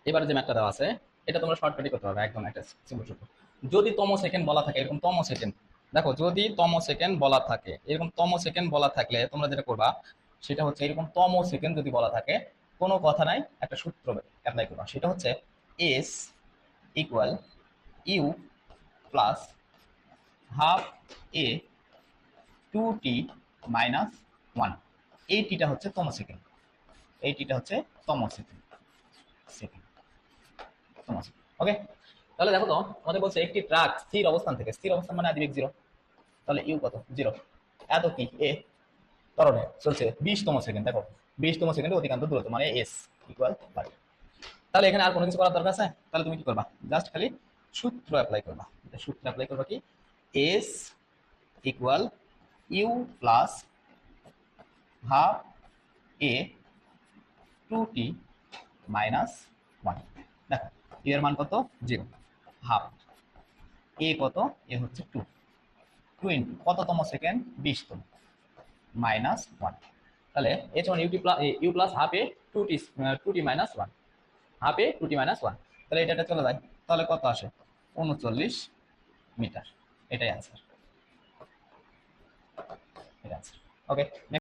এবারে যে ম্যাথটা দেওয়া আছে এটা তোমরা শর্টকাটই করতে পারবে, একদম একটা সিম্পল সূত্র। যদি তম সেকেন্ড বলা থাকে এরকম তম সেকেন্ড, দেখো যদি তম সেকেন্ড বলা থাকে এরকম তম সেকেন্ড বলা থাকলে তোমরা যেটা করবা সেটা হচ্ছে এরকম তম সেকেন্ড যদি বলা থাকে কোনো কথা নাই, একটা সূত্র অ্যাপ্লাই করবা, সেটা হচ্ছে s equal u plus half a two t minus one. এই টিটা হচ্ছে তম সেকেন্ড, এই টিটা হচ্ছে তম সেকেন্ড, সেকেন্ড তম সেকেন্ড। ওকে, তাহলে দেখো তো আমাদের বলছে একটি ট্রাক স্থির অবস্থান থেকে, স্থির অবস্থান মানে আদিবেগ জিরো, তাহলে ইউ কত জিরো, এত কি এ ত্বরণে চলছে 20তম সেকেন্ড, দেখো 20তম সেকেন্ডে অতিক্রান্ত দূরত্ব মানে এস ইকুয়াল বাড়ি। তাহলে এখানে আর কোনো কিছু করার দরকার আছে? তাহলে তুমি কি করবা, জাস্ট খালি সূত্র অ্যাপ্লাই করবা। সূত্র অ্যাপ্লাই করবা কি, s equal u plus half a two t minus one. দেখো ইউ এর মান কত জিরো, হাফ এ কত, এ হচ্ছে টু, টু ইন্টু কততম সেকেন্ড 20তম মাইনাস ওয়ান। তাহলে এ সমান u t plus u plus half a two t minus one, half a two t minus one. তাহলে এটা চলে যায়, তাহলে কত আসে 39 মিটার। এটাই অ্যান্সার, এটা অ্যান্সার। ওকে।